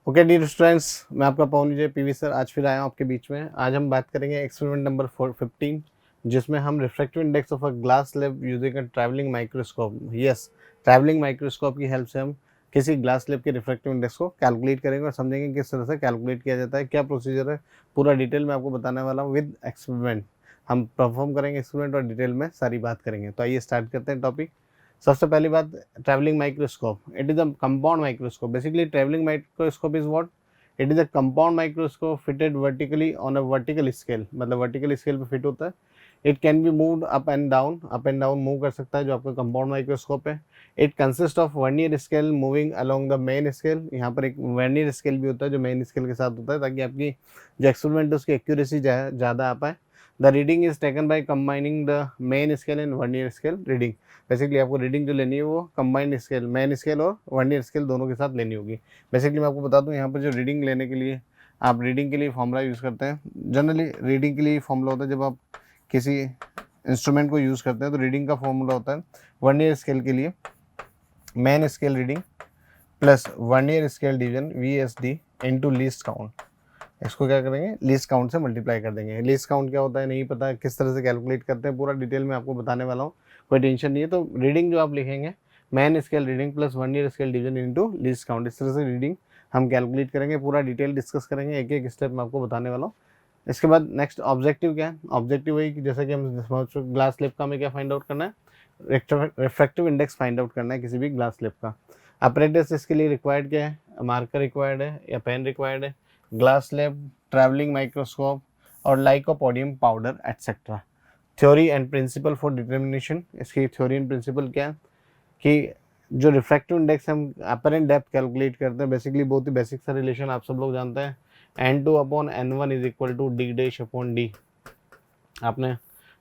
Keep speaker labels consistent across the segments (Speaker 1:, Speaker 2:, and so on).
Speaker 1: Okay dear students, मैं आपका पवन विजय PV sir आज फिर आया हूँ आपके बीच में। आज हम बात करेंगे एक्सपेरिमेंट नंबर 415, जिसमें हम refractive index of a glass slab using a travelling microscope, yes travelling microscope की हेल्प से हम किसी ग्लास स्लैब के रिफ्रैक्टिव इंडेक्स को कैलकुलेट करेंगे और समझेंगे किस तरह से कैलकुलेट किया जाता है, क्या प्रोसीजर है, पूरा डिटेल में आपको बताने वाला हूँ विद एक्सपेरिमेंट। हम परफॉर्म करेंगे एक्सपेरिमेंट और डिटेल में सारी बात करेंगे। तो आइए स्टार्ट करते हैं टॉपिक। सबसे पहली बात, travelling microscope, it is a compound microscope. Basically travelling microscope is what, it is a compound microscope fitted vertically on a vertical scale, मतलब वर्टिकल स्केल पे फिट होता है। It can be moved up and down move कर सकता है जो आपका compound microscope है। It consist of vernier scale moving along the main scale. यहाँ पर एक वर्नियर स्केल भी होता है जो मेन स्केल के साथ होता है, ताकि आपकी जो एक्सपेरिमेंट है उसकी एक्यूरेसी ज़्यादा आ पाए। The reading is taken by combining the main scale and vernier scale reading. Basically आपको रीडिंग जो लेनी है वो कंबाइंड स्केल, मेन स्केल और वर्नियर स्केल दोनों के साथ लेनी होगी। बेसिकली मैं आपको बता दूं, यहाँ पर जो रीडिंग लेने के लिए आप रीडिंग के लिए फॉर्मूला यूज़ करते हैं। जनरली रीडिंग के लिए फॉर्मूला होता है, जब आप किसी इंस्ट्रूमेंट को यूज़ करते हैं तो रीडिंग का फॉर्मूला होता है वर्नियर स्केल के लिए main scale reading plus vernier scale division VSD into least count. इसको क्या करेंगे, लीस्ट काउंट से मल्टीप्लाई कर देंगे। लीस्ट काउंट क्या होता है नहीं पता, किस तरह से कैलकुलेट करते हैं, पूरा डिटेल में आपको बताने वाला हूँ, कोई टेंशन नहीं है। तो रीडिंग जो आप लिखेंगे main scale reading plus vernier scale division into least count, इस तरह से रीडिंग हम कैलकुलेट करेंगे। पूरा डिटेल डिस्कस करेंगे, एक एक स्टेप में आपको बताने वाला हूँ। इसके बाद नेक्स्ट ऑब्जेक्टिव क्या है, ऑब्जेक्टिव वही कि जैसा कि हम ग्लास स्लिप का हमें क्या फाइंड आउट करना है, रिफ्रैक्टिव इंडेक्स फाइंड आउट करना है किसी भी ग्लास स्लिप का। अप्रेटिस इसके लिए रिक्वायर्ड क्या है, मार्कर रिक्वायर्ड है या पेन रिक्वायर्ड है, ग्लास स्लैब, ट्रैवलिंग माइक्रोस्कोप और lycopodium powder etcetera. Theory and principle for determination, इसकी थ्योरी एंड प्रिंसिपल क्या है कि जो रिफ्रैक्टिव इंडेक्स हम अपरेंट डेप्थ कैलकुलेट करते हैं, बेसिकली बहुत ही बेसिक सा रिलेशन आप सब लोग जानते हैं, N2 upon N1 is equal to D dash upon D। आपने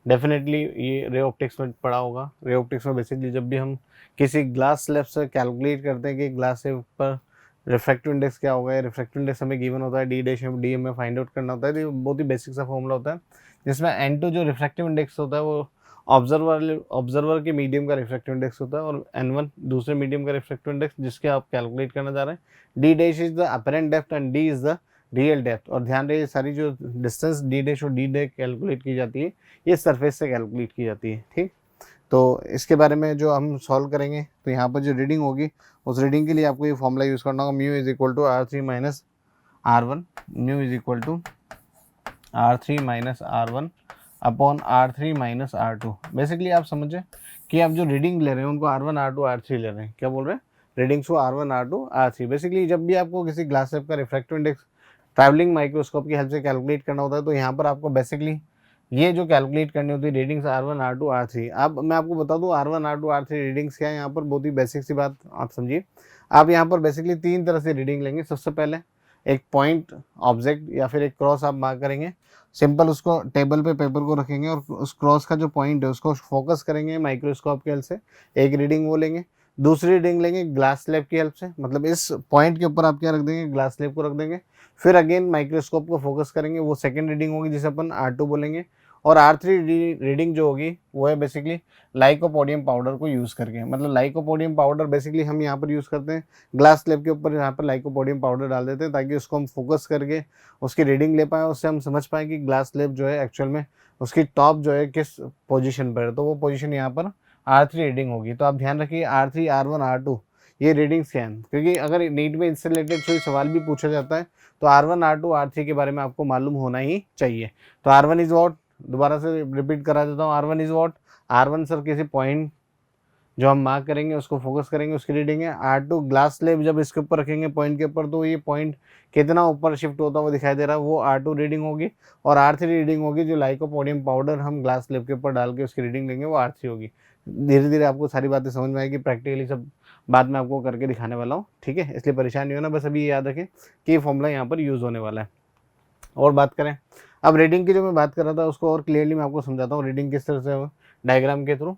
Speaker 1: डेफिनेटली ये रे ऑप्टिक्स में पढ़ा होगा। रे ऑप्टिक्स में बेसिकली जब भी हम किसी ग्लास स्लैब से कैलकुलेट करते हैं कि ग्लास स्लैब पर रिफ्रैक्टिव इंडेक्स क्या होगा, रिफ्रैक्टिव इंडेक्स हमें गिवन होता है D डैश D हमें फाइंड आउट करना होता है। तो ये बहुत ही बेसिक सा फॉर्मूला होता है, जिसमें N2 जो रिफ्रैक्टिव इंडेक्स होता है वो ऑब्जर्वर के मीडियम का रिफ्रैक्टिव इंडेक्स होता है, और N1 दूसरे मीडियम का रिफ्रैक्टिव इंडेक्स जिसके आप कैलकुलेट करना चाह रहे हैं। D dash is the apparent depth and D is the real depth. और ध्यान रहे सारी जो डिस्टेंस D डैश और D डैश कैलकुलेट की जाती है ये सरफेस से कैलकुलेट की जाती है। ठीक, तो इसके बारे में जो हम सॉल्व करेंगे, तो यहाँ पर जो रीडिंग होगी उस रीडिंग के लिए आपको ये फॉर्मूला यूज़ करना होगा, mu is equal to R3 minus R1, mu is equal to R3 minus R1 upon R3 minus R2। Basically आप समझे कि आप जो रीडिंग ले रहे हैं उनको R1 R2 R3 ले रहे हैं। क्या बोल रहे हैं, रीडिंग्स को R1 R2 R3। बेसिकली जब भी आपको किसी ग्लास स्लैब का रिफ्रैक्टिव इंडेक्स ट्रैवलिंग माइक्रोस्कोप की हेल्प से कैलकुलेट करना होता है, तो यहाँ पर आपको बेसिकली ये जो कैलकुलेट करनी होती है रीडिंग्स R1 R2 R3। अब मैं आपको बता दूं R1 R2 R3 रीडिंग्स क्या है, यहाँ पर बहुत ही बेसिक सी बात आप समझिए। आप यहाँ पर बेसिकली तीन तरह से रीडिंग लेंगे। सबसे पहले एक पॉइंट ऑब्जेक्ट या फिर एक क्रॉस आप मार्क करेंगे, सिंपल उसको टेबल पे पेपर को रखेंगे और उस क्रॉस का जो पॉइंट है उसको फोकस करेंगे माइक्रोस्कोप की हेल्प से, एक रीडिंग वो लेंगे। दूसरी रीडिंग लेंगे ग्लास स्लैब की हेल्प से, मतलब इस पॉइंट के ऊपर आप क्या रख देंगे, ग्लास स्लैब को रख देंगे। फिर अगेन माइक्रोस्कोप को फोकस करेंगे, वो सेकेंड रीडिंग होगी जिसे अपन R2 बोलेंगे। और R3 रीडिंग जो होगी वो है बेसिकली लाइकोपोडियम पाउडर को यूज़ करके। मतलब लाइकोपोडियम पाउडर बेसिकली हम यहाँ पर यूज़ करते हैं ग्लास स्लैब के ऊपर, यहाँ पर लाइकोपोडियम पाउडर डाल देते हैं ताकि उसको हम फोकस करके उसकी रीडिंग ले पाएँ, उससे हम समझ पाएँ कि ग्लास स्लैब जो है एक्चुअल में उसकी टॉप जो है किस पोजीशन पर है। तो वो पोजीशन यहाँ पर R3 रीडिंग होगी। तो आप ध्यान रखिए R3 R1 R2 ये रीडिंग्स क्या हैं, क्योंकि अगर नीट में इससे रिलेटेड कोई सवाल भी पूछा जाता है तो R1 R2 R3 के बारे में आपको मालूम होना ही चाहिए। तो R1 इज वॉट, दोबारा से रिपीट करा देता हूँ, R1 is what, R1 sir किसी पॉइंट जो हम मार्क करेंगे उसको फोकस करेंगे उसकी रीडिंग है। R2 ग्लास स्लैब जब इसके ऊपर रखेंगे पॉइंट के ऊपर, तो ये पॉइंट कितना ऊपर शिफ्ट होता हुआ दिखाई दे रहा है वो R2 रीडिंग होगी। और R3 रीडिंग होगी जो लाइकोपोडियम पाउडर हम ग्लास स्लैब के ऊपर डाल के उसकी रीडिंग लेंगे, वो R3 होगी। धीरे धीरे आपको सारी बातें समझ में आएगी, प्रैक्टिकली सब बाद में आपको करके दिखाने वाला हूँ, ठीक है, इसलिए परेशान नहीं होना। बस अभी ये याद रखें कि ये फॉर्मूला यहाँ पर यूज़ होने वाला है। और बात करें अब रीडिंग की, जो मैं बात कर रहा था उसको और क्लियरली मैं आपको समझाता हूँ रीडिंग किस तरह से डायग्राम के थ्रू।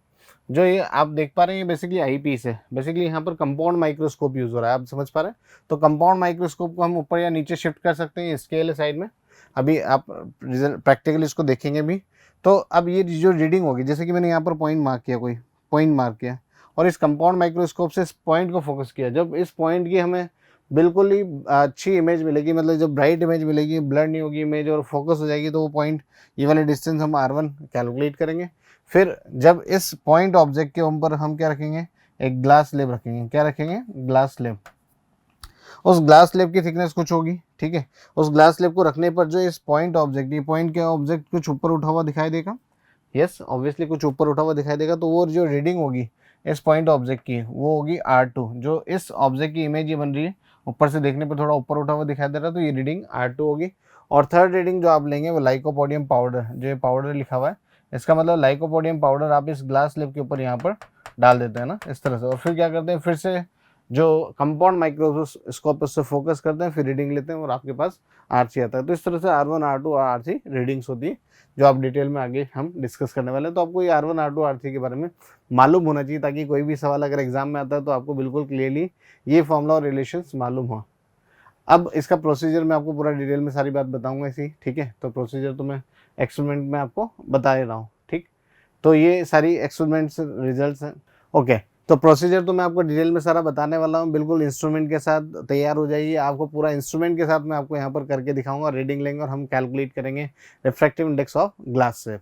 Speaker 1: जो ये आप देख पा रहे हैं ये बेसिकली आई पीस है। बेसिकली यहाँ पर कंपाउंड माइक्रोस्कोप यूज़ हो रहा है, आप समझ पा रहे हैं। तो कंपाउंड माइक्रोस्कोप को हम ऊपर या नीचे शिफ्ट कर सकते हैं, स्केल है साइड में, अभी आप प्रैक्टिकली इसको देखेंगे भी। तो अब ये जो रीडिंग होगी, जैसे कि मैंने यहाँ पर पॉइंट मार्क किया, कोई पॉइंट मार्क किया और इस कंपाउंड माइक्रोस्कोप से इस पॉइंट को फोकस किया, जब इस पॉइंट की हमें बिल्कुल ही अच्छी इमेज मिलेगी, मतलब जब ब्राइट इमेज मिलेगी, ब्लर नहीं होगी इमेज और फोकस हो जाएगी, तो वो पॉइंट, ये वाले डिस्टेंस हम R1 कैलकुलेट करेंगे। फिर जब इस पॉइंट ऑब्जेक्ट के ऊपर हम क्या रखेंगे, एक ग्लास स्लैब रखेंगे। क्या रखेंगे? Glass slab. उस ग्लास स्लैब की थिकनेस कुछ होगी, ठीक है। उस ग्लास स्लैब को रखने पर जो इस पॉइंट ऑब्जेक्ट, ये पॉइंट के ऑब्जेक्ट कुछ ऊपर उठा हुआ दिखाई देगा। यस, ऑब्वियसली कुछ ऊपर उठा हुआ दिखाई देगा, तो वो जो रीडिंग होगी इस पॉइंट ऑब्जेक्ट की, वो होगी R2। जो इस ऑब्जेक्ट की इमेज ये बन रही है, ऊपर से देखने पर थोड़ा ऊपर उठा हुआ दिखाई दे रहा है, तो ये रीडिंग R2 होगी। और थर्ड रीडिंग जो आप लेंगे वो लाइकोपोडियम पाउडर, जो ये पाउडर लिखा हुआ है, इसका मतलब लाइकोपोडियम पाउडर आप इस ग्लास स्लैब के ऊपर यहाँ पर डाल देते हैं ना, इस तरह से। और फिर क्या करते हैं, फिर से जो कंपाउंड माइक्रोस्कोप उससे फोकस करते हैं, फिर रीडिंग लेते हैं और आपके पास R3 आता है। तो इस तरह से R1, R2 और R3 रीडिंग्स होती है, जो आप डिटेल में आगे हम डिस्कस करने वाले हैं। तो आपको ये R1, R2, R3 के बारे में मालूम होना चाहिए, ताकि कोई भी सवाल अगर एग्जाम में आता है तो आपको बिल्कुल क्लियरली ये फॉर्मूला और रिलेशंस मालूम हो। अब इसका प्रोसीजर मैं आपको पूरा डिटेल में सारी बात बताऊंगा इसी, ठीक है। तो प्रोसीजर तो मैं एक्सपेरिमेंट में आपको बता ही रहा हूँ, ठीक। तो ये सारी एक्सपेरिमेंट्स रिजल्ट्स हैं, ओके। तो प्रोसीजर तो मैं आपको डिटेल में सारा बताने वाला हूँ, बिल्कुल इंस्ट्रूमेंट के साथ तैयार हो जाइए। आपको पूरा इंस्ट्रूमेंट के साथ मैं आपको यहाँ पर करके दिखाऊंगा, रीडिंग लेंगे और हम कैलकुलेट करेंगे रिफ्रैक्टिव इंडेक्स ऑफ ग्लास से।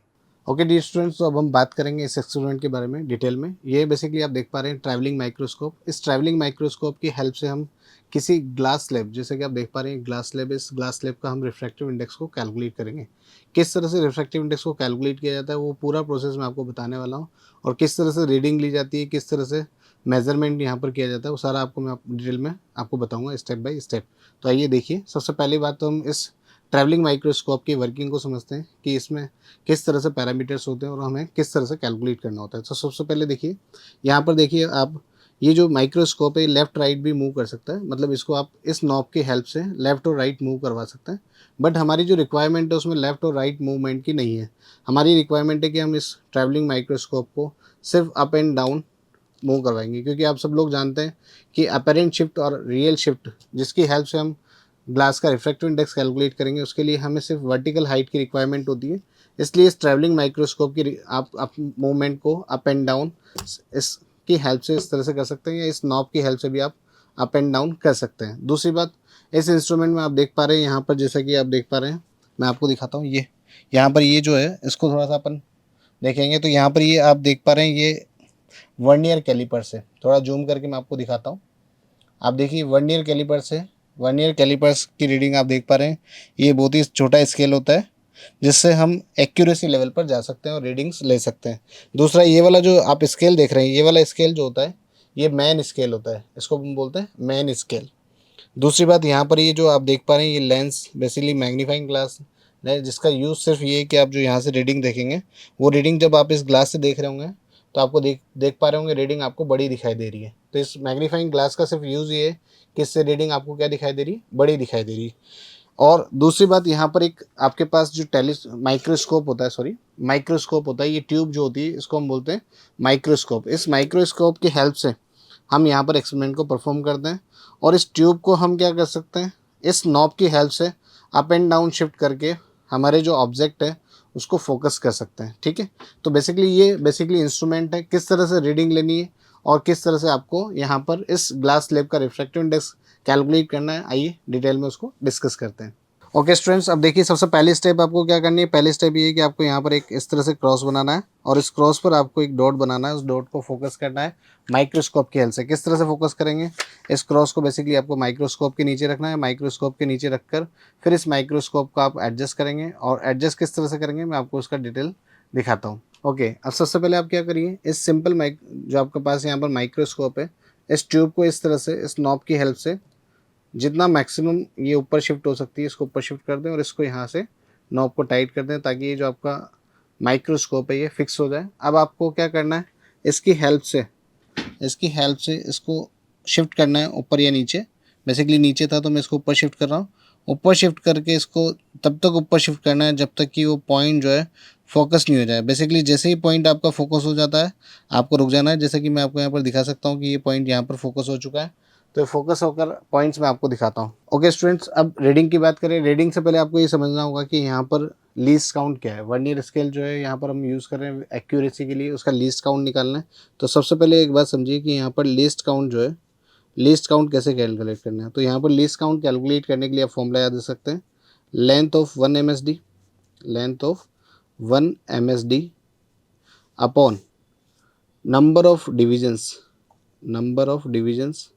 Speaker 1: ओके डी स्टूडेंट्स, तो अब हम बात करेंगे इस एक्सपेरिमेंट के बारे में डिटेल में। ये बेसिकली आप देख पा रहे हैं ट्रैवलिंग माइक्रोस्कोप। इस ट्रैवलिंग माइक्रोस्कोप की हेल्प से हम किसी ग्लास स्लैब, जैसे कि आप देख पा रहे हैं ग्लास स्लैब, इस ग्लास स्लैब का हम रिफ्रैक्टिव इंडेक्स को कैलकुलेट करेंगे। किस तरह से रिफ्रैक्टिव इंडेक्स को कैलकुलेट किया जाता है वो पूरा प्रोसेस मैं आपको बताने वाला हूँ, और किस तरह से रीडिंग ली जाती है, किस तरह से मेजरमेंट यहाँ पर किया जाता है, वो सारा आपको मैं डिटेल में आपको बताऊंगा स्टेप बाय स्टेप। तो आइए देखिए, सबसे पहली बात तो हम इस ट्रैवलिंग माइक्रोस्कोप की वर्किंग को समझते हैं कि इसमें किस तरह से पैरामीटर्स होते हैं और हमें किस तरह से कैलकुलेट करना होता है। तो सबसे पहले देखिए, यहाँ पर देखिए आप, ये जो माइक्रोस्कोप है लेफ्ट राइट भी मूव कर सकता है, मतलब इसको आप इस नॉब की हेल्प से लेफ्ट और राइट मूव करवा सकते हैं। बट हमारी जो रिक्वायरमेंट है उसमें लेफ्ट और राइट मूवमेंट की नहीं है। हमारी रिक्वायरमेंट है कि हम इस ट्रैवलिंग माइक्रोस्कोप को सिर्फ अप एंड डाउन मूव करवाएंगे, क्योंकि आप सब लोग जानते हैं कि अपेरेंट शिफ्ट और रियल शिफ्ट जिसकी हेल्प से हम ग्लास का रिफ्रैक्टिव इंडेक्स कैलकुलेट करेंगे, उसके लिए हमें सिर्फ वर्टिकल हाइट की रिक्वायरमेंट होती है। इसलिए इस ट्रैवलिंग माइक्रोस्कोप की आप मूवमेंट को अप एंड डाउन इसकी हेल्प से इस तरह से कर सकते हैं, या इस नॉब की हेल्प से भी आप अप एंड डाउन कर सकते हैं। दूसरी बात, इस इंस्ट्रूमेंट में आप देख पा रहे हैं यहाँ पर, जैसा कि आप देख पा रहे हैं, मैं आपको दिखाता हूँ। ये यहाँ पर ये जो है इसको थोड़ा सा अपन देखेंगे, तो यहाँ पर ये आप देख पा रहे हैं, ये वर्नियर कैलिपर से, थोड़ा जूम करके मैं आपको दिखाता हूँ। आप देखिए वर्नियर कैलिपर से, वर्नियर कैलिपर्स की रीडिंग आप देख पा रहे हैं। ये बहुत ही छोटा स्केल होता है जिससे हम एक्यूरेसी लेवल पर जा सकते हैं और रीडिंग्स ले सकते हैं। दूसरा, ये वाला जो आप स्केल देख रहे हैं, ये वाला स्केल जो होता है ये मैन स्केल होता है, इसको हम बोलते हैं मैन स्केल। दूसरी बात, यहाँ पर ये जो आप देख पा रहे हैं ये लेंस, बेसिकली मैग्नीफाइंग ग्लास है, जिसका यूज़ सिर्फ ये है कि आप जो यहाँ से रीडिंग देखेंगे, वो रीडिंग जब आप इस ग्लास से देख रहे होंगे तो आपको देख पा रहे होंगे रीडिंग आपको बड़ी दिखाई दे रही है। तो इस मैग्नीफाइंग ग्लास का सिर्फ यूज़ ये है कि इससे रीडिंग आपको क्या दिखाई दे रही है, बड़ी दिखाई दे रही है। और दूसरी बात, यहाँ पर एक आपके पास जो माइक्रोस्कोप होता है, सॉरी माइक्रोस्कोप होता है, ये ट्यूब जो होती है इसको हम बोलते हैं माइक्रोस्कोप। इस माइक्रोस्कोप की हेल्प से हम यहाँ पर एक्सपेरिमेंट को परफॉर्म करते हैं, और इस ट्यूब को हम क्या कर सकते हैं, इस नॉब की हेल्प से अप एंड डाउन शिफ्ट करके हमारे जो ऑब्जेक्ट है उसको फोकस कर सकते हैं, ठीक है। तो ये बेसिकली इंस्ट्रूमेंट है, किस तरह से रीडिंग लेनी है और किस तरह से आपको यहाँ पर इस ग्लास स्लैब का रिफ्रैक्टिव इंडेक्स कैलकुलेट करना है, आइए डिटेल में उसको डिस्कस करते हैं। ओके स्टूडेंट्स, अब देखिए सबसे पहली स्टेप आपको क्या करनी है। पहली स्टेप ये है कि आपको यहाँ पर एक इस तरह से क्रॉस बनाना है, और इस क्रॉस पर आपको एक डॉट बनाना है, उस डॉट को फोकस करना है माइक्रोस्कोप की हेल्प से। किस तरह से फोकस करेंगे, इस क्रॉस को बेसिकली आपको माइक्रोस्कोप के नीचे रखना है। माइक्रोस्कोप के नीचे रखकर फिर इस माइक्रोस्कोप को आप एडजस्ट करेंगे, और एडजस्ट किस तरह से करेंगे मैं आपको उसका डिटेल दिखाता हूँ। ओके, अब सबसे पहले आप क्या करिए, इस सिंपल जो आपके पास यहाँ पर माइक्रोस्कोप है, इस ट्यूब को इस तरह से इस नॉब की हेल्प से जितना मैक्सिमम ये ऊपर शिफ्ट हो सकती है इसको ऊपर शिफ्ट कर दें, और इसको यहाँ से नॉब को टाइट कर दें, ताकि ये जो आपका माइक्रोस्कोप है ये फिक्स हो जाए। अब आपको क्या करना है, इसकी हेल्प से इसको शिफ्ट करना है ऊपर या नीचे। बेसिकली नीचे था तो मैं इसको ऊपर शिफ्ट कर रहा हूँ। ऊपर शिफ्ट करके इसको तब तक ऊपर शिफ्ट करना है जब तक कि वो पॉइंट जो है फोकस नहीं हो जाए। बेसिकली जैसे ही पॉइंट आपका फोकस हो जाता है आपको रुक जाना है। जैसे कि मैं आपको यहाँ पर दिखा सकता हूँ कि ये पॉइंट यहाँ पर फोकस हो चुका है, तो फोकस होकर पॉइंट्स मैं आपको दिखाता हूँ। ओके स्टूडेंट्स, अब रीडिंग की बात करें। रीडिंग से पहले आपको ये समझना होगा कि यहाँ पर लीस्ट काउंट क्या है। वर्नियर स्केल जो है यहाँ पर हम यूज़ कर रहे हैं एक्यूरेसी के लिए, उसका लीस्ट काउंट निकालना है। तो सबसे पहले एक बात समझिए कि यहाँ पर लीस्ट काउंट जो है, लीस्ट काउंट कैसे कैलकुलेट करना है। तो यहाँ पर लीस्ट काउंट कैलकुलेट करने के लिए आप फॉर्मूला याद रख सकते हैं, length of 1 MSD, length of 1 MSD upon number of divisions, number of divisions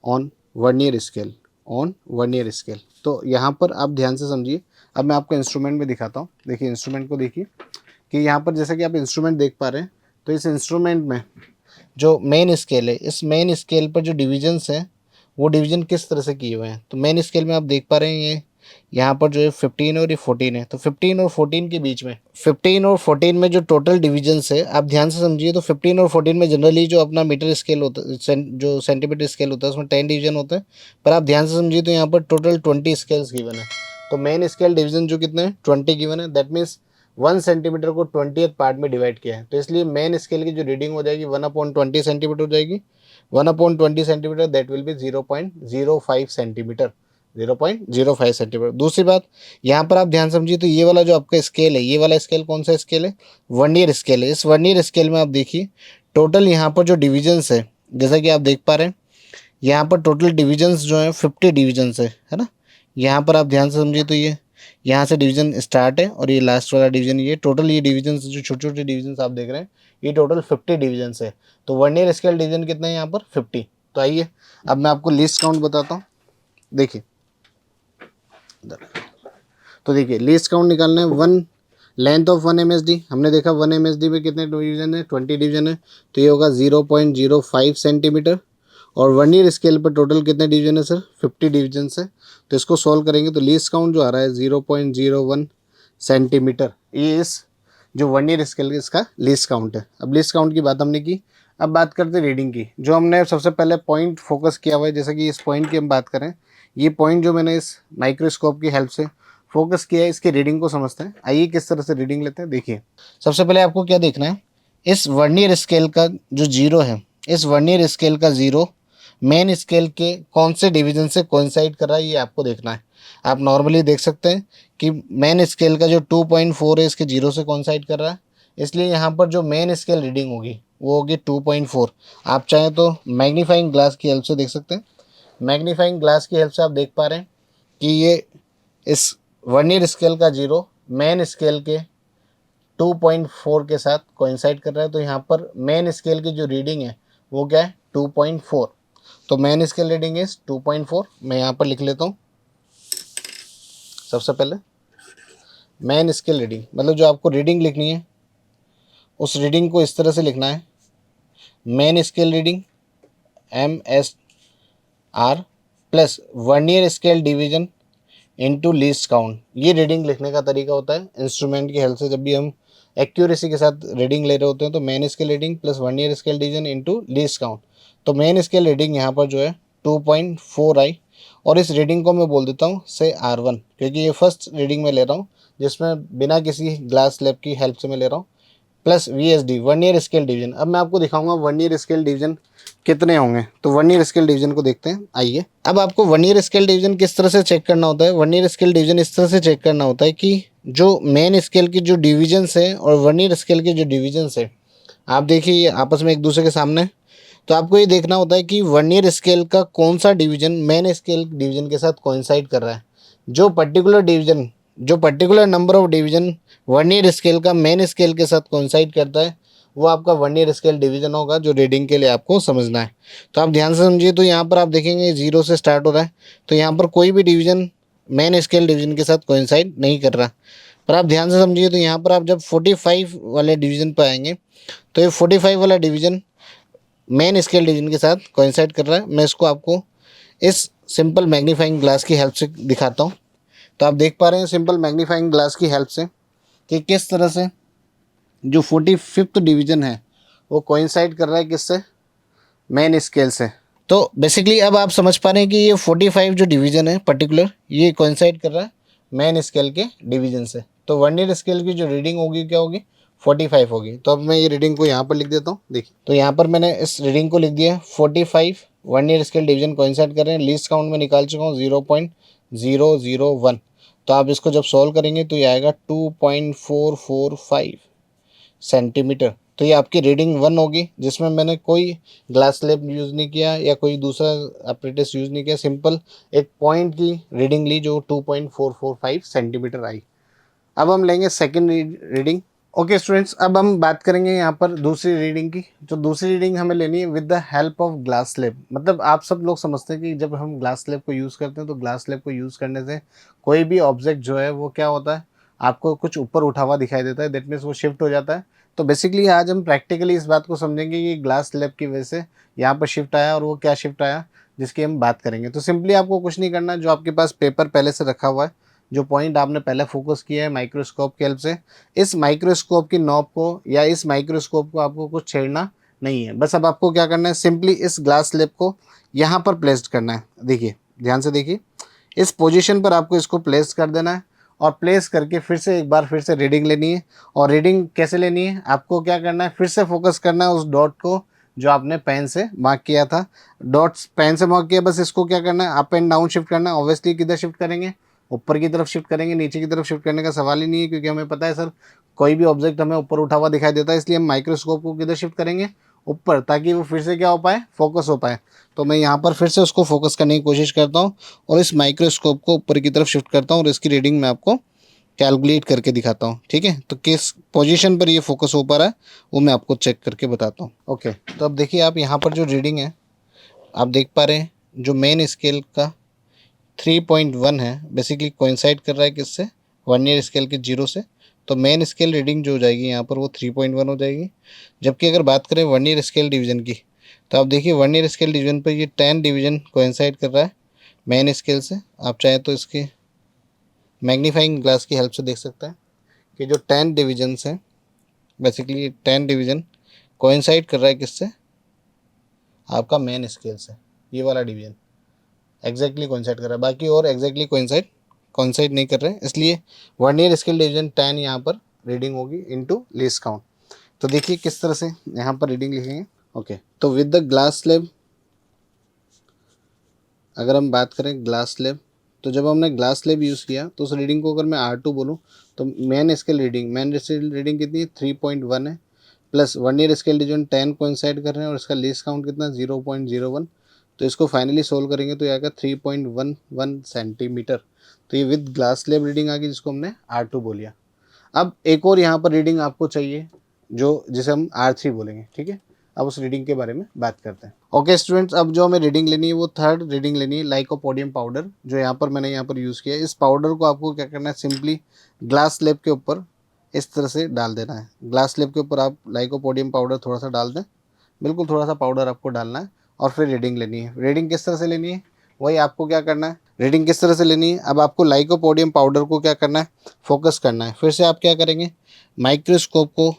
Speaker 1: on vernier scale, on vernier scale. तो यहाँ पर आप ध्यान से समझिए। अब मैं आपको इंस्ट्रूमेंट में दिखाता हूँ। देखिए इंस्ट्रूमेंट को देखिए कि यहाँ पर जैसा कि आप इंस्ट्रूमेंट देख पा रहे हैं, तो इस इंस्ट्रूमेंट में जो मेन स्केल है, इस मेन स्केल पर जो डिविजन्स हैं वो डिवीजन किस तरह से किए हुए हैं। तो मेन स्केल में आप देख पा रहे हैं ये यहाँ पर जो है 15 और ये 14 है। तो 15 और 14 के बीच में, 15 और 14 में जो टोटल डिविजन्स है आप ध्यान से समझिए। तो 15 और 14 में जनरली जो अपना मीटर स्केल होता है, जो सेंटीमीटर स्केल होता है, उसमें 10 डिवीजन होते हैं। पर आप ध्यान से समझिए तो यहाँ पर टोटल 20 स्केल्स गिवन है। तो मेन स्केल डिवीजन जो कितने हैं, 20 गिवन है। दैट मीन्स 1 सेंटीमीटर को 20th पार्ट में डिवाइड किया है। तो इसलिए मेन स्केल की जो रीडिंग हो जाएगी 1/20 सेंटीमीटर हो जाएगी। 1/20 centimetre that will B 0.05 centimetre, 0.05 centimetre. दूसरी बात यहाँ पर आप ध्यान समझिए, तो ये वाला जो आपका स्केल है, ये वाला स्केल कौन सा स्केल है, वर्नियर स्केल है। इस वर्नियर स्केल में आप देखिए टोटल यहाँ पर जो डिविजन्स है, जैसा कि आप देख पा रहे हैं यहाँ पर टोटल डिविजन्स जो है 50 डिविजन्स है ना। यहाँ पर आप ध्यान से समझिए, तो ये यहाँ से डिवीजन स्टार्ट है और ये लास्ट वाला डिवीजन, ये टोटल ये डिवीजन जो छोटे छोटे डिवीजन आप देख रहे हैं ये टोटल 50 डिवीजन है। तो वर्नियर स्केल डिवीजन कितने हैं यहाँ पर, 50। तो आइए अब मैं आपको लीस्ट काउंट बताता हूँ। देखिए तो देखिए लीस्ट काउंट निकालना है। 1 लेंथ ऑफ 1 MSD, हमने देखा 1 MSD में कितने डिवीजन है, 20 डिवीजन है। तो ये होगा 0.05 सेंटीमीटर। और वर्नियर स्केल पर टोटल कितने डिवीजन है सर, 50 डिवीजन है। तो इसको सॉल्व करेंगे तो लीस्ट काउंट जो आ रहा है 0.01 सेंटीमीटर। ये इस जो वर्नियर स्केल इसका लीस्ट काउंट है। अब लीस्ट काउंट की बात हमने की, अब बात करते हैं रीडिंग की। जो हमने सबसे पहले पॉइंट फोकस किया हुआ है, जैसे कि इस पॉइंट की हम बात करें, ये पॉइंट जो मैंने इस माइक्रोस्कोप की हेल्प से फोकस किया है, इसकी रीडिंग को समझते हैं। आइए किस तरह से रीडिंग लेते हैं। देखिए सबसे पहले आपको क्या देखना है, इस वर्नियर स्केल का जो जीरो है, इस वर्नियर स्केल का जीरो मेन स्केल के कौन से डिवीजन से कोइंसाइड कर रहा है, ये आपको देखना है। आप नॉर्मली देख सकते हैं कि मेन स्केल का जो 2.4 है इसके जीरो से कोइंसाइड कर रहा है, इसलिए यहाँ पर जो मेन स्केल रीडिंग होगी वो होगी 2.4। आप चाहें तो मैग्नीफाइंग ग्लास की हेल्प से देख सकते हैं। मैग्नीफाइंग ग्लास की हेल्प से आप देख पा रहे हैं कि ये इस वर्नियर स्केल का जीरो मेन स्केल के 2.4 के साथ कोइंसाइड कर रहा है। तो यहाँ पर मेन स्केल की जो रीडिंग है वो क्या है, 2.4। तो मेन स्केल रीडिंग इज 2.4। मैं यहाँ पर लिख लेता हूँ। सबसे पहले मेन स्केल रीडिंग, मतलब जो आपको रीडिंग लिखनी है उस रीडिंग को इस तरह से लिखना है, main scale reading MSR plus vernier scale division into least count. ये रीडिंग लिखने का तरीका होता है इंस्ट्रूमेंट की हेल्प से। जब भी हम एक्यूरेसी के साथ रीडिंग ले रहे होते हैं तो main scale reading plus vernier scale division into least count. तो मेन स्केल रीडिंग यहाँ पर जो है 2.4 आई, और इस रीडिंग को मैं बोल देता हूँ से R1, क्योंकि ये फर्स्ट रीडिंग में ले रहा हूँ जिसमें बिना किसी ग्लास स्लैब की हेल्प से मैं ले रहा हूँ, plus VSD vernier scale division. अब मैं आपको दिखाऊंगा वर्नियर स्केल डिवीजन कितने होंगे। तो वर्नियर स्केल डिवीजन को देखते हैं। आइए अब आपको वर्नियर स्केल डिवीजन किस तरह से चेक करना होता है। वर्नियर स्केल डिवीजन इस तरह से चेक करना होता है कि जो मेन स्केल की जो डिविजन्स है और वर्नियर स्केल की जो डिविजन्स है, आप देखिए ये आपस में एक दूसरे के सामने है। तो आपको ये देखना होता है कि वर्नियर स्केल का कौन सा डिवीजन मेन स्केल डिवीजन के साथ कोइंसाइड कर रहा है। जो पर्टिकुलर डिवीजन, जो particular number of division vernier scale का मेन स्केल के साथ कोइंसाइड करता है वो आपका वर्नियर स्केल डिवीजन होगा, जो रीडिंग के लिए आपको समझना है। तो आप ध्यान से समझिए। तो यहाँ पर आप देखेंगे 0 से स्टार्ट हो रहा है, तो यहाँ पर कोई भी डिवीजन मेन स्केल डिवीजन के साथ कोइंसाइड नहीं कर रहा। पर आप ध्यान से समझिए, तो यहाँ पर आप जब 45 वाले डिवीजन पर आएंगे तो ये 45 वाला डिवीजन मेन स्केल डिवीजन के साथ कोइंसाइड कर रहा है। मैं इसको आपको इस सिंपल मैग्नीफाइंग ग्लास की हेल्प से दिखाता हूँ। तो आप देख पा रहे हैं सिंपल मैग्नीफाइंग ग्लास की हेल्प से कि किस तरह से जो 45th डिवीजन है वो कोइंसाइड कर रहा है किससे, मेन स्केल से। तो बेसिकली अब आप समझ पा रहे हैं कि ये 45 जो डिवीजन है पर्टिकुलर, ये कोइंसाइड कर रहा है मेन स्केल के डिवीजन से। तो वर्नियर स्केल की जो रीडिंग होगी क्या होगी, 45 होगी। तो अब मैं ये रीडिंग को यहाँ पर लिख देता हूँ। देखिए तो यहाँ पर मैंने इस रीडिंग को लिख दिया 45 वर्नियर स्केल डिवीजन कोइंसाइड कर रहे हैं। लीस्ट काउंट में निकाल चुका हूँ 0.001। तो आप इसको जब सॉल्व करेंगे तो ये आएगा 2.445 सेंटीमीटर। तो ये आपकी रीडिंग 1 होगी, जिसमें मैंने कोई ग्लास स्लैब यूज़ नहीं किया या कोई दूसरा एपरेटस यूज़ नहीं किया, सिंपल एक पॉइंट की रीडिंग ली जो 2.445 सेंटीमीटर आई। अब हम लेंगे सेकेंड रीडिंग। ओके स्टूडेंट्स, अब हम बात करेंगे यहाँ पर दूसरी रीडिंग की। जो दूसरी रीडिंग हमें लेनी है with the help of glass slab. मतलब आप सब लोग समझते हैं कि जब हम ग्लास स्लैब को यूज़ करते हैं तो ग्लास स्लैब को यूज़ करने से कोई भी ऑब्जेक्ट जो है वो क्या होता है, आपको कुछ ऊपर उठा हुआ दिखाई देता है, दैट मीन्स वो शिफ्ट हो जाता है। तो बेसिकली आज हम प्रैक्टिकली इस बात को समझेंगे कि ग्लास स्लैब की वजह से यहाँ पर शिफ्ट आया, और वो क्या शिफ्ट आया जिसकी हम बात करेंगे। तो सिंपली आपको कुछ नहीं करना, जो आपके पास पेपर पहले से रखा हुआ है, जो पॉइंट आपने पहले फोकस किया है माइक्रोस्कोप की हेल्प से, इस माइक्रोस्कोप की नॉब को या इस माइक्रोस्कोप को आपको कुछ छेड़ना नहीं है। बस अब आपको क्या करना है, सिंपली इस ग्लास स्लैब को यहाँ पर प्लेस करना है। देखिए, ध्यान से देखिए, इस पोजीशन पर आपको इसको प्लेस कर देना है, और प्लेस करके फिर से एक बार फिर से रीडिंग लेनी है। और रीडिंग कैसे लेनी है, आपको क्या करना है, फिर से फोकस करना है उस डॉट को जो आपने पेन से मार्क किया था। डॉट्स पेन से मार्क किया, बस इसको क्या करना है, अप एंड डाउन शिफ्ट करना है। ऑब्वियसली किधर शिफ्ट करेंगे, ऊपर की तरफ शिफ्ट करेंगे, नीचे की तरफ शिफ्ट करने का सवाल ही नहीं है, क्योंकि हमें पता है सर कोई भी ऑब्जेक्ट हमें ऊपर उठा हुआ दिखाई देता है, इसलिए हम माइक्रोस्कोप को किधर शिफ्ट करेंगे, ऊपर, ताकि वो फिर से क्या हो पाए, फोकस हो पाए। तो मैं यहाँ पर फिर से उसको फोकस करने की कोशिश करता हूँ और इस माइक्रोस्कोप को ऊपर की तरफ शिफ्ट करता हूँ, और इसकी रीडिंग मैं आपको कैलकुलेट करके दिखाता हूँ। ठीक है, तो किस पोजीशन पर ये फोकस हो पा रहा है वो मैं आपको चेक करके बताता हूँ। ओके, तो अब देखिए, आप यहाँ पर जो रीडिंग है आप देख पा रहे हैं, जो मेन स्केल का 3.1 है, बेसिकली कोइंसाइड कर रहा है किससे, वर्नियर स्केल के 0 से। तो मेन स्केल रीडिंग जो हो जाएगी यहाँ पर वो 3.1 हो जाएगी। जबकि अगर बात करें वर्नियर स्केल डिवीजन की, तो आप देखिए वर्नियर स्केल डिवीजन पर ये 10 डिवीजन कोइंसाइड कर रहा है मेन स्केल से। आप चाहे तो इसके मैग्नीफाइंग ग्लास की हेल्प से देख सकते हैं कि जो 10 डिवीजन्स हैं, बेसिकली 10 डिवीजन कोइंसाइड कर रहा है किससे, आपका मेन स्केल से। ये वाला डिवीजन एग्जैक्टली कोइंसाइड कर रहा है, बाकी और एग्जैक्टली कोइंसाइड नहीं कर रहे हैं, इसलिए वर्नियर स्केल डिवीजन 10 यहाँ पर रीडिंग होगी इनटू लीस्ट काउंट। तो देखिए किस तरह से यहाँ पर रीडिंग लिखेंगे। ओके, तो विद द ग्लास स्लैब, अगर हम बात करें ग्लास स्लैब, तो जब हमने ग्लास स्लैब यूज़ किया तो उस रीडिंग को अगर मैं R2 बोलूँ, तो मेन स्केल रीडिंग कितनी है, 3.1 है, plus vernier scale division 10 coincide कर रहे हैं, और इसका लीस्ट काउंट कितना, 0.01। तो इसको फाइनली सोल्व करेंगे तो ये आएगा 3.11 सेंटीमीटर। तो ये विद ग्लास स्लैब रीडिंग आ गई, जिसको हमने R2 बोलिया। अब एक और यहाँ पर रीडिंग आपको चाहिए, जो जिसे हम R3 बोलेंगे। ठीक है, अब उस रीडिंग के बारे में बात करते हैं। ओके स्टूडेंट्स, अब जो हमें रीडिंग लेनी है वो थर्ड रीडिंग लेनी है, लाइकोपोडियम पाउडर, जो यहाँ पर मैंने यहाँ पर यूज़ किया है। इस पाउडर को आपको क्या करना है, सिंपली ग्लास स्लैब के ऊपर इस तरह से डाल देना है। ग्लास स्लैब के ऊपर आप लाइकोपोडियम पाउडर थोड़ा सा डाल दें, बिल्कुल थोड़ा सा पाउडर आपको डालना है, और फिर रीडिंग लेनी है। रीडिंग किस तरह से लेनी है, वही आपको क्या करना है, रीडिंग किस तरह से लेनी है, अब आपको लाइकोपोडियम पाउडर को क्या करना है, फोकस करना है। फिर से आप क्या करेंगे, माइक्रोस्कोप को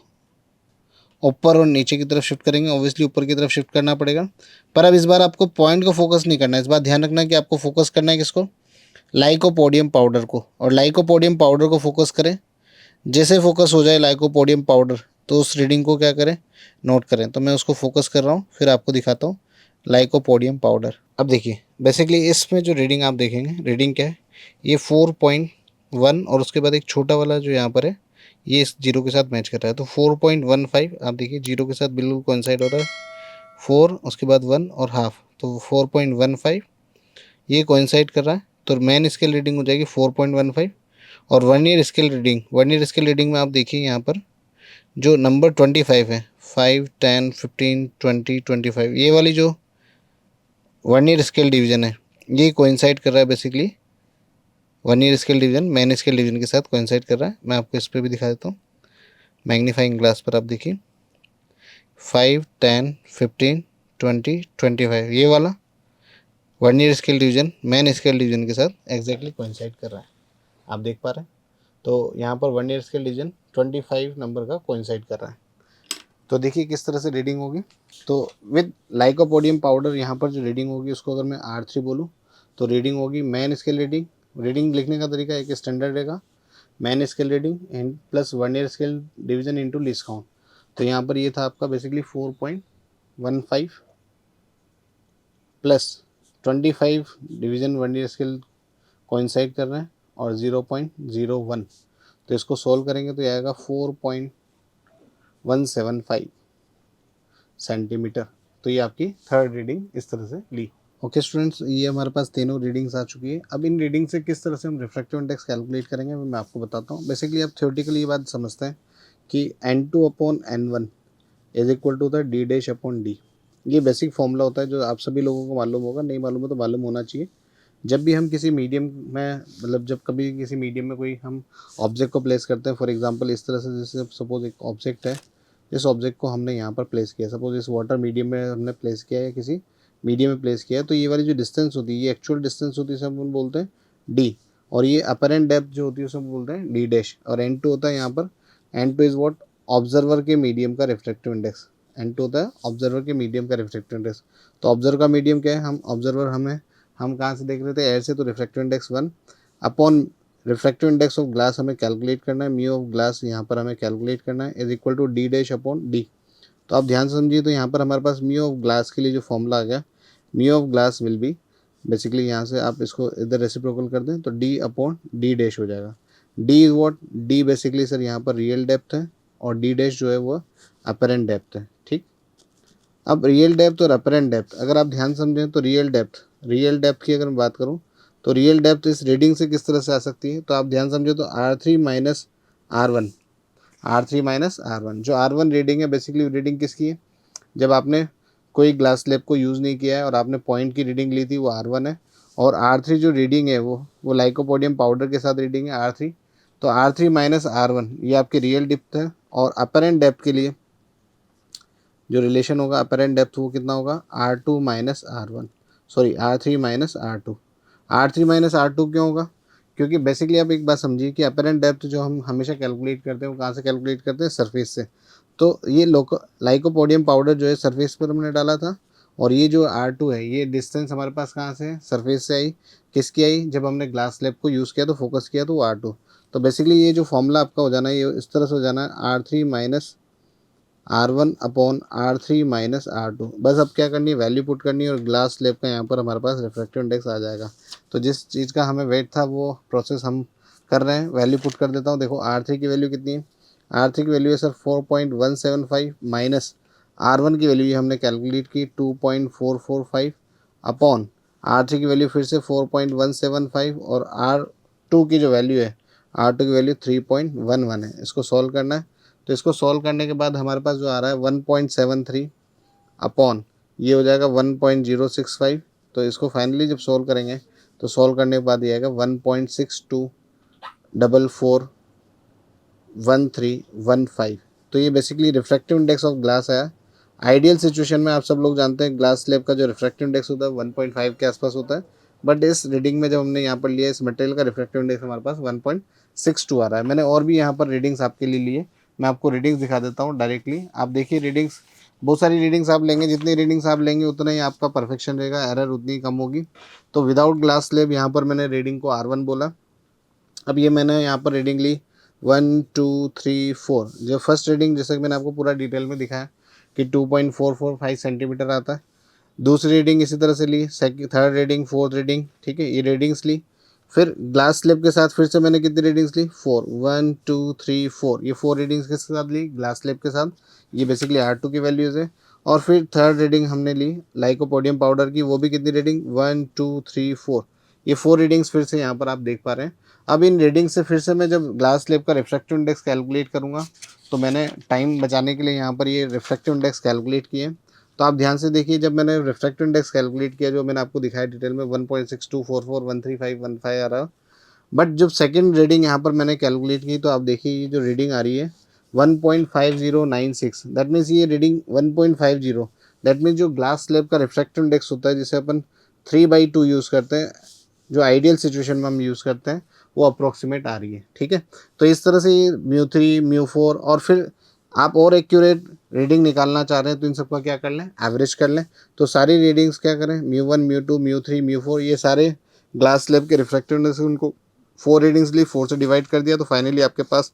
Speaker 1: ऊपर और नीचे की तरफ शिफ्ट करेंगे, ऑब्वियसली ऊपर की तरफ शिफ्ट करना पड़ेगा, पर अब इस बार आपको पॉइंट को फोकस नहीं करना है। इस बार ध्यान रखना कि आपको फोकस करना है किसको, लाइकोपोडियम पाउडर को। और लाइकोपोडियम पाउडर को फोकस करें, जैसे फोकस हो जाए लाइकोपोडियम पाउडर, तो उस रीडिंग को क्या करें, नोट करें। तो मैं उसको फोकस कर रहा हूँ, फिर आपको दिखाता हूँ लाइकोपोडियम पाउडर। अब देखिए, बेसिकली इसमें जो रीडिंग आप देखेंगे, रीडिंग क्या है, ये 4.1, और उसके बाद एक छोटा वाला जो यहाँ पर है, ये इस जीरो के साथ मैच कर रहा है, तो 4.15। आप देखिए जीरो के साथ बिल्कुल कोइंसाइड हो रहा है, 4 उसके बाद 1 और हाफ, तो 4.15 ये कोइंसाइड कर रहा है। तो मेन स्केल रीडिंग हो जाएगी 4.15। और वर्नियर स्केल रीडिंग में आप देखिए यहाँ पर जो नंबर 25 है, 5, 10, 15, 20, 25, ये वाली जो वर्नियर स्केल डिवीजन है, ये कोइंसाइड कर रहा है basically, vernier scale division main scale division के साथ कोइंसाइड कर रहा है। मैं आपको इस पर भी दिखा देता हूँ, मैग्नीफाइंग ग्लास पर आप देखिए, 5, 10, 15, 20, 25, ये वाला vernier scale division main scale division के साथ एग्जैक्टली कोइंसाइड कर रहा है, आप देख पा रहे हैं। तो यहाँ पर वर्नियर स्केल डिवीजन 25 नंबर का कोइंसाइड कर रहा है। तो देखिए किस तरह से रीडिंग होगी। तो विद लाइकोपोडियम पाउडर यहाँ पर जो रीडिंग होगी उसको अगर मैं R3 बोलूँ, तो रीडिंग होगी मेन स्केल रीडिंग। रीडिंग लिखने का तरीका एक स्टैंडर्ड रहेगा, main scale reading and plus vernier scale division into least count. तो यहाँ पर ये था आपका basically 4.15 plus 25 division vernier scale coincide कर रहे हैं, और 0.01। तो इसको सोल्व करेंगे तो ये आएगा 175 सेंटीमीटर। तो ये आपकी थर्ड रीडिंग इस तरह से ली। ओके स्टूडेंट्स, ये हमारे पास तीनों रीडिंग्स आ चुकी है। अब इन रीडिंग से किस तरह से हम रिफ्रैक्टिव इंडेक्स कैलकुलेट करेंगे वो मैं आपको बताता हूँ। बेसिकली आप थ्योरेटिकली ये बात समझते हैं कि n2/n1 is equal to the d dash upon d। ये बेसिक फॉर्मूला होता है जो आप सभी लोगों को मालूम होगा, नहीं मालूम है तो मालूम होना चाहिए। जब भी हम किसी मीडियम में, मतलब जब कभी किसी मीडियम में कोई हम ऑब्जेक्ट को प्लेस करते हैं, फॉर एग्जांपल इस तरह से, जैसे सपोज एक ऑब्जेक्ट है, इस ऑब्जेक्ट को हमने यहाँ पर प्लेस किया, सपोज इस वाटर मीडियम में हमने प्लेस किया है, किसी मीडियम में प्लेस किया है, तो ये वाली जो डिस्टेंस होती है, ये एक्चुअल डिस्टेंस होती है, इसे हम बोलते हैं डी। और ये अपरेंट डेप्थ जो होती है उसे हम बोलते हैं डी डैश। और n2 होता है यहाँ पर, n2 इज वॉट, ऑब्जर्वर के मीडियम का रिफ्रैक्टिव इंडेक्स। n2 होता है ऑब्जर्वर के मीडियम का रिफ्रैक्टिव इंडेक्स। तो ऑब्जर्वर का मीडियम क्या है, हम ऑब्जर्वर हम कहाँ से देख रहे थे, एयर से, तो refractive index 1 upon refractive index of glass हमें कैलकुलेट करना है, म्यू ऑफ ग्लास यहाँ पर हमें कैलकुलेट करना है, is equal to D dash upon D. तो आप ध्यान से समझिए, तो यहाँ पर हमारे पास म्यू ऑफ ग्लास के लिए जो फॉर्मूला आ गया, mu of glass will be, basically यहाँ से आप इसको इधर रेसिप्रोकल कर दें तो डी अपॉन डी डैश हो जाएगा। D is what, D basically sir यहाँ पर रियल डेप्थ है, और डी डैश जो है वो अपरेंट डेप्थ है। ठीक, अब रियल डेप्थ और अपरेंट डेप्थ अगर आप ध्यान समझें तो रियल डेप्थ की अगर मैं बात करूं तो रियल डेप्थ इस रीडिंग से किस तरह से आ सकती है, तो आप ध्यान समझे तो R3 minus R1, R3 minus R1, जो R1 रीडिंग है बेसिकली रीडिंग किसकी है, जब आपने कोई ग्लास स्लैब को यूज़ नहीं किया है और आपने पॉइंट की रीडिंग ली थी, वो R1 है। और R3 जो रीडिंग है वो लाइकोपोडियम पाउडर के साथ रीडिंग है R3। तो R3 माइनस R1 ये आपकी रियल डेप्थ है। और अपरेंट डेप्थ के लिए जो रिलेशन होगा अपरेंट डेप्थ वो कितना होगा, R2 minus R1, sorry R3 minus R2। R3 minus R2 क्यों होगा, क्योंकि बेसिकली आप एक बात समझिए कि अपरेंट डेप्थ जो हम हमेशा कैलकुलेट करते हैं वो कहाँ से कैलकुलेट करते हैं, सरफेस से। तो ये लाइकोपोडियम पाउडर जो है सरफेस पर हमने डाला था, और ये जो R2 है ये डिस्टेंस हमारे पास कहाँ से है, सरफेस से आई। किसकी आई, जब हमने ग्लास स्लैब को यूज़ किया तो फोकस किया तो वो R2। तो बेसिकली ये जो फॉर्मूला आपका हो जाना है ये इस तरह से हो जाना है, R3 minus R1 upon R3 minus R2। बस अब क्या करनी है, वैल्यू पुट करनी है, और ग्लास स्लैब का यहाँ पर हमारे पास रिफ्रैक्टिव इंडेक्स आ जाएगा। तो जिस चीज़ का हमें वेट था वो प्रोसेस हम कर रहे हैं, वैल्यू पुट कर देता हूँ। देखो R3 की वैल्यू कितनी है, R3 की वैल्यू है सर 4.175 माइनस R1 की वैल्यू हमने कैलकुलेट की 2.445 अपॉन R3 की वैल्यू फिर से 4.175, और R2 की जो वैल्यू है, R2 की वैल्यू 3.11 है। इसको सॉल्व करना है, तो इसको सॉल्व करने के बाद हमारे पास जो आ रहा है 1.73 अपॉन ये हो जाएगा 1.065। तो इसको फाइनली जब सॉल्व करेंगे तो सॉल्व करने के बाद ये आएगा 1.62441315। तो ये basically refractive index of glass है। आइडियल सिचुएशन में आप सब लोग जानते हैं ग्लास स्लैब का जो रिफ्रैक्टिव इंडेक्स होता है 1.5 के आसपास होता है, बट इस रीडिंग में जब हमने यहाँ पर लिया इस मटेरियल का रिफ्रैक्टिव इंडेक्स हमारे पास 1.62 आ रहा है। मैंने और भी यहाँ पर रीडिंग्स आपके लिए लिए, मैं आपको रीडिंग्स दिखा देता हूँ डायरेक्टली। आप देखिए रीडिंग्स, बहुत सारी रीडिंग्स आप लेंगे, जितनी रीडिंग्स आप लेंगे उतना ही आपका परफेक्शन रहेगा, एरर उतनी ही कम होगी। तो विदाउट ग्लास स्लैब यहाँ पर मैंने रीडिंग को R1 बोला। अब ये मैंने यहाँ पर रीडिंग ली 1 2 3 4। जो फर्स्ट रीडिंग जैसे कि मैंने आपको पूरा डिटेल में दिखाया कि 2.445 सेंटीमीटर आता है। दूसरी रीडिंग इसी तरह से ली, थर्ड रीडिंग, फोर्थ रीडिंग, ठीक है, ये रीडिंग्स ली। फिर ग्लास स्लैब के साथ फिर से मैंने कितनी रीडिंग्स ली, 4, 1 2 3 4, ये 4 रीडिंग्स के साथ ली ग्लास स्लैब के साथ। ये बेसिकली R2 की वैल्यूज़ है। और फिर थर्ड रीडिंग हमने ली लाइकोपोडियम पाउडर की, वो भी कितनी रीडिंग, 1 2 3 4, ये 4 रीडिंग्स फिर से यहाँ पर आप देख पा रहे हैं। अब इन रीडिंग से फिर से मैं जब ग्लास स्लैब का रिफ्रैक्टिव इंडेक्स कैलकुलेट करूँगा, तो मैंने टाइम बचाने के लिए यहाँ पर ये रिफ्रैक्टिव इंडेक्स कैलकुलेट किए। तो आप ध्यान से देखिए, जब मैंने रिफ्रैक्टिव इंडेक्स कैलकुलेट किया जो मैंने आपको दिखाया डिटेल में 1.62441351 आ रहा, बट जब सेकंड रीडिंग यहाँ पर मैंने कैलकुलेट की तो आप देखिए ये जो रीडिंग आ रही है 1.5096, दैट मीन्स ये रीडिंग 1.50, दैट मीन्स जो ग्लास स्लैब का रिफ्रैक्टिव इंडेक्स होता है जिसे अपन 3/2 यूज़ करते हैं, जो आइडियल सिचुएशन में हम यूज़ करते हैं, वो अप्रोक्सीमेट आ रही है। ठीक है, तो इस तरह से ये μ3 μ4, और फिर आप और एक्यूरेट रीडिंग निकालना चाह रहे हैं तो इन सबका क्या कर लें, एवरेज कर लें। तो सारी रीडिंग्स क्या करें, μ1 μ2 μ3 μ4, ये सारे ग्लास स्लैब के रिफ्रैक्टिव इंडेक्स उनको 4 रीडिंग्स ली, 4 से डिवाइड कर दिया, तो फाइनली आपके पास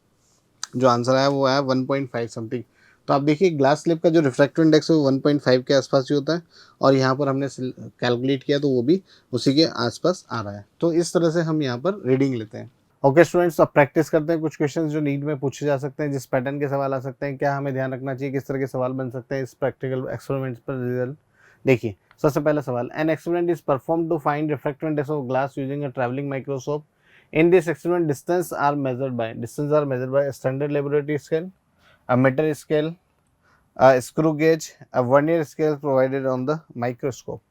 Speaker 1: जो आंसर आया वो आया 1.5 समथिंग। तो आप देखिए ग्लास स्लैब का जो रिफ्रैक्टिव इंडेक्स है वो 1.5 के आसपास ही होता है, और यहाँ पर हमने कैलकुलेट किया तो वो भी उसी के आसपास आ रहा है। तो इस तरह से हम यहाँ पर रीडिंग लेते हैं। ओके स्टूडेंट्स, अब प्रैक्टिस करते हैं कुछ क्वेश्चंस जो नीट में पूछे जा सकते हैं, जिस पैटर्न के सवाल आ सकते हैं, क्या हमें ध्यान रखना चाहिए, किस तरह के सवाल बन सकते हैं इस प्रैक्टिकल एक्सपेरिमेंट्स पर रिजल्ट। देखिए सबसे पहला सवाल, an experiment is perform to find refractive index of glass using a travelling microscope. In this experiment distance are measured by standard laboratory scale, a metre scale, screw gauge, a vernier scale provided on the microscope.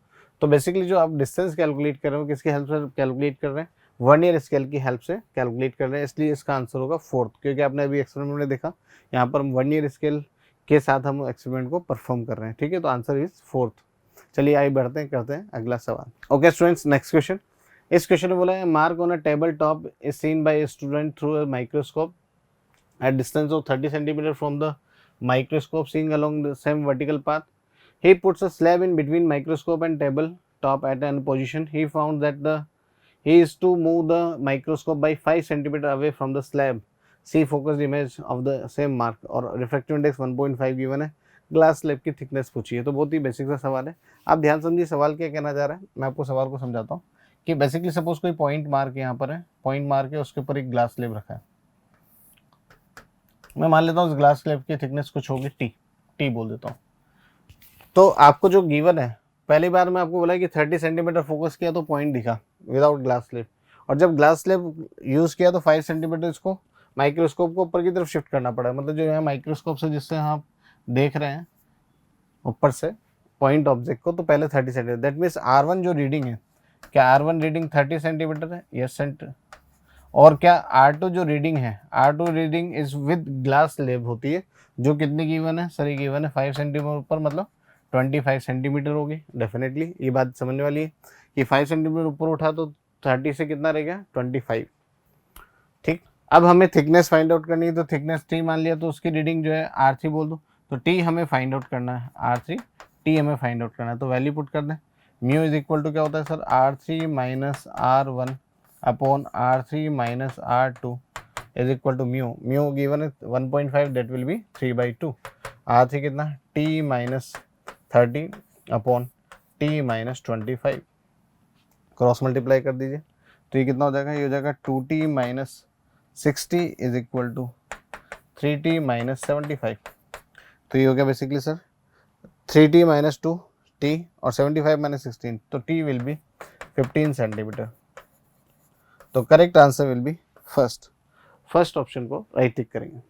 Speaker 1: तो basically जो आप distance calculate कर रहे हो किसकी help से calculate कर रहे हैं, वर्नियर स्केल की हेल्प से कैलकुलेट कर रहे हैं, इसलिए इसका आंसर होगा फोर्थ, क्योंकि आपने अभी एक्सपेरिमेंट में देखा यहाँ पर हम वर्नियर स्केल के साथ हम एक्सपेरिमेंट को परफॉर्म कर रहे हैं। ठीक है, तो आंसर इज फोर्थ। चलिए आगे बढ़ते हैं, करते हैं अगला सवाल। Okay students, next question. इस क्वेश्चन में बोला है mark on a table top is seen by student through a microscope at distance of 30 centimeter from the microscope seeing along the same vertical path. He puts a slab in between microscope and table top at an position. He found that he is to move the microscope by 5 centimeter away from the slab. See focused image of the same mark और refractive index 1.5 given है। Glass slab की thickness पूछी है, तो बहुत ही basic सा सवाल है। आप ध्यान समझिए सवाल क्या कहना चाह रहा है, मैं आपको सवाल को समझाता हूँ कि बेसिकली सपोज कोई पॉइंट मार्क यहाँ पर है, पॉइंट मार्क है, उसके ऊपर एक ग्लास स्लैब रखा है। मैं मान लेता हूँ उस ग्लास स्लैब की थिकनेस कुछ होगी टी बोल देता हूँ। तो आपको जो गिवन है, पहली बार मैं आपको बोला कि 30 सेंटीमीटर फोकस किया तो पॉइंट दिखा विदाउट ग्लास स्लैब, और जब ग्लास स्लैब यूज़ किया तो 5 सेंटीमीटर इसको माइक्रोस्कोप को ऊपर की तरफ शिफ्ट करना पड़ा। मतलब जो है माइक्रोस्कोप से जिससे आप देख रहे हैं ऊपर से पॉइंट ऑब्जेक्ट को, तो पहले 30 सेंटीमीटर, दैट मीन्स R1 जो रीडिंग है, क्या R1 रीडिंग 30 सेंटीमीटर है? Yes cent. और क्या R2 जो रीडिंग है, R2 reading is with glass slab होती है, जो कितनी गिवन है सर? ये गिवन है 5 सेंटीमीटर ऊपर, मतलब 25 सेंटीमीटर होगी। डेफिनेटली ये बात समझने वाली है कि 5 सेंटीमीटर ऊपर उठा तो 30 से कितना रह गया? 25। ठीक, अब हमें थिकनेस फाइंड आउट करनी है, तो थिकनेस टी मान लिया, तो उसकी रीडिंग जो है R3 बोल दो, तो टी हमें फाइंड आउट करना है, R3 टी हमें फाइंड आउट करना है, तो वैल्यू पुट कर दें। म्यू इज इक्वल टू क्या होता है sir? R3 minus R1 upon R3 minus R2 is equal to mu given है 1.5, दैट विल बी 3/2। R3 कितना? T minus 30 upon T minus 25, cross multiply कर दीजिए, तो ये कितना हो जाएगा? ये हो जाएगा 2t minus 60 is equal to 3t minus 75। तो ये हो गया basically sir 3t minus 2t और 75 माइनस 16, तो t विल बी 15 सेंटीमीटर। तो correct answer will be first option को राइट टिक करेंगे।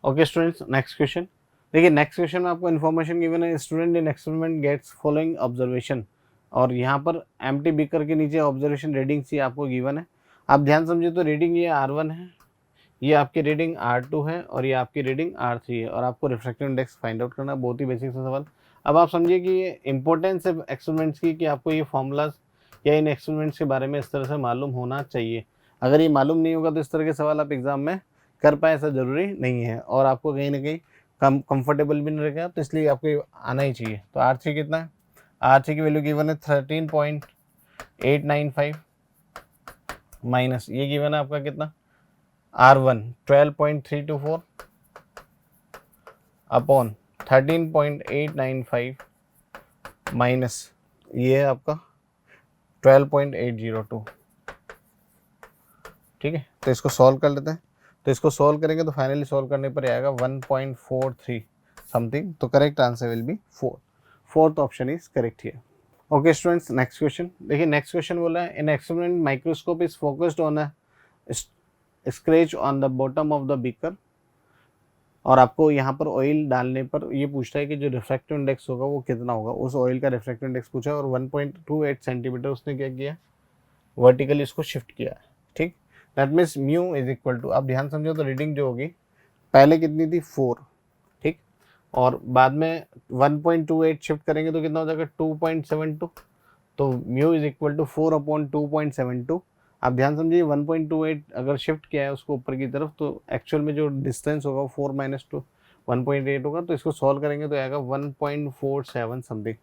Speaker 1: Okay students, next question. देखिए नेक्स्ट क्वेश्चन में आपको इन्फॉर्मेशन गिवन है, student in experiment gets following observation, और यहाँ पर एम्प्टी बीकर के नीचे ऑब्जर्वेशन रीडिंग सी आपको गिवन है। आप ध्यान समझिए, तो रीडिंग ये R1 है, ये आपकी रीडिंग R2 है, और ये आपकी रीडिंग R3 है, और आपको रिफ्रैक्टिव इंडेक्स फाइंड आउट करना। बहुत ही बेसिक सा सवाल। अब आप समझिए कि ये इंपॉर्टेंस है एक्सपेरिमेंट्स की, कि आपको ये फॉर्मूलाज या इन एक्सपेरिमेंट्स के बारे में इस तरह से मालूम होना चाहिए। अगर ये मालूम नहीं होगा तो इस तरह के सवाल आप एग्जाम में कर पाए ऐसा ज़रूरी नहीं है, और आपको कहीं ना कहीं कंफर्टेबल भी नहीं रहेगा, तो इसलिए आपको ये आना ही चाहिए। तो R3 कितना है? R3 की वैल्यू गिवन है 13.895 माइनस ये गिवन है आपका कितना? R1 12.324 अपॉन 13.895 माइनस ये है आपका 12.802। ठीक है, तो इसको सॉल्व कर लेते हैं। तो इसको सॉल्व करेंगे तो फाइनली सॉल्व करने पर आएगा 1.43 समथिंग। तो correct answer will be fourth option is correct here. Okay students, next question. देखिए नेक्स्ट क्वेश्चन बोला है in experiment microscope is focused on a scratch on the bottom of the beaker, और आपको यहाँ पर ऑयल डालने पर ये पूछता है कि जो रिफ्रैक्टिव इंडेक्स होगा वो कितना होगा। उस ऑयल का रिफ्रैक्टिव इंडेक्स पूछा है, और 1.28 सेंटीमीटर उसने क्या किया? वर्टिकली इसको शिफ्ट किया है। ठीक, that means mu is equal to, आप ध्यान समझो तो रीडिंग जो होगी पहले कितनी थी? 4। ठीक, और बाद में 1.28 शिफ्ट करेंगे तो कितना हो जाएगा? 2.72। तो mu is equal to 4 upon 2.72। आप ध्यान समझिए 1.28 अगर शिफ्ट किया है उसको ऊपर की तरफ, तो एक्चुअल में जो डिस्टेंस होगा 4 माइनस 2 1.8 होगा। तो इसको सॉल्व करेंगे तो आएगा 1.47 समथिंग।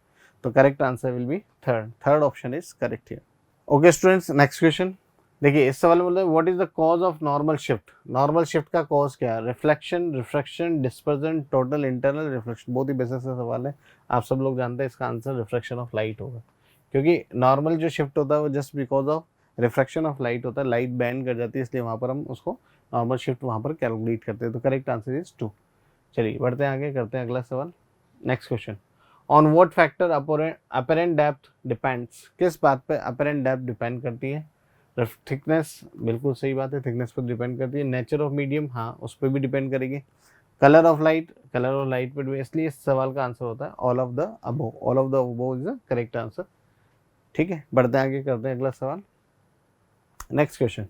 Speaker 1: तो correct answer will B third option is correct here. Okay students, next question. देखिए इस सवाल में बोलते हैं what is the cause of normal shift. Normal shift का कॉज क्या है? Reflection, refraction, dispersion, total internal reflection. बहुत ही बेसिक सा सवाल है, आप सब लोग जानते हैं इसका आंसर रिफ्रैक्शन ऑफ लाइट होगा, क्योंकि नॉर्मल जो शिफ्ट होता है वो just because of refraction of light होता है, लाइट बैंड कर जाती है, इसलिए वहाँ पर हम उसको नॉर्मल शिफ्ट वहाँ पर कैलकुलेट करते हैं। तो करेक्ट आंसर इज 2। चलिए बढ़ते हैं आगे, करते हैं अगला सवाल। Next question, on what factor apparent depth depends, किस बात पे अपरेंट डेप्थ डिपेंड करती है? थिकनेस, बिल्कुल सही बात है, थिकनेस पर डिपेंड करती है। नेचर ऑफ मीडियम, हाँ उस पर भी डिपेंड करेगी। Colour of light, colour of light पर भी, इसलिए इस सवाल का आंसर होता है all of the above, all of the above is the correct answer. ठीक है, बढ़ते हैं आगे, करते हैं अगला सवाल। नेक्स्ट क्वेश्चन,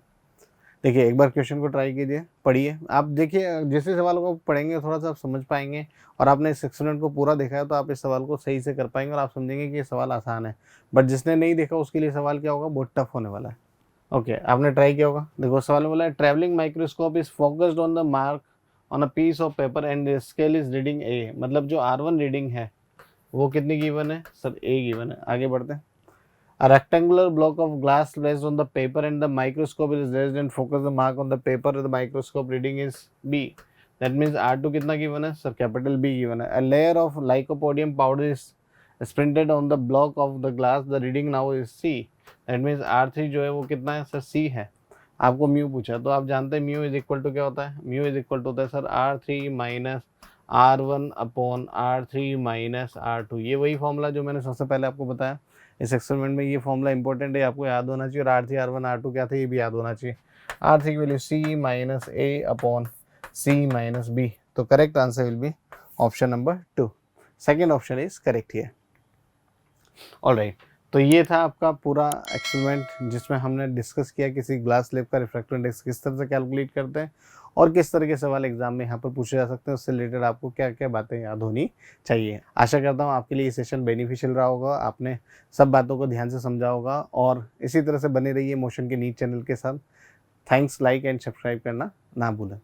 Speaker 1: देखिए एक बार क्वेश्चन को ट्राई कीजिए, पढ़िए। आप देखिए जैसे सवाल को पढ़ेंगे थोड़ा सा आप समझ पाएंगे, और आपने इस एक्सपेरिमेंट को पूरा देखा है तो आप इस सवाल को सही से कर पाएंगे और आप समझेंगे कि ये सवाल आसान है। बट जिसने नहीं देखा उसके लिए सवाल क्या होगा, बहुत टफ होने वाला है। ओके, आपने ट्राई किया होगा। देखो सवाल में बोला है travelling microscope is focused on the mark on a piece of paper and scale is reading A, मतलब जो R1 रीडिंग है वो कितनी गिवन है सर? ए गिवन है। आगे बढ़ते हैं। A rectangular block of glass placed on the paper and the microscope is raised and focus the mark on the paper. The microscope reading is B. That means R2 कितना given है sir? Capital B given है। A layer of lycopodium powder is sprinted on the block of the glass. The reading now is C. That means R3 जो है वो कितना है sir? C है। आपको म्यू पूछा तो आप जानते हैं म्यू इज इक्वल टू क्या होता है? म्यू इज इक्वल टू होता है sir R3 minus R1 upon R3 minus R2। ये वही फॉर्मूला जो मैंने सबसे पहले आपको बताया। इस एक्सपेरिमेंट में ये फॉर्मूला इंपॉर्टेंट है, आपको याद होना चाहिए। और R3 R1 R2 क्या था ये भी याद होना चाहिए। R3 की value C minus A upon C minus B। तो correct answer will B option number 2। Second option is correct here. Alright, तो ये था आपका पूरा एक्सपेरिमेंट जिसमें हमने डिस्कस किया किसी ग्लास स्लेब का रिफ्रैक्टिव इंडेक्स किस तरह से कैलकुलेट करते हैं और किस तरह के सवाल एग्जाम में यहाँ पर पूछे जा सकते हैं, उससे रिलेटेड आपको क्या क्या बातें याद होनी चाहिए। आशा करता हूँ आपके लिए ये सेशन बेनिफिशियल रहा होगा, आपने सब बातों को ध्यान से समझा होगा, और इसी तरह से बने रहिए मोशन के नीट चैनल के साथ। थैंक्स, लाइक एंड सब्सक्राइब करना ना भूलें।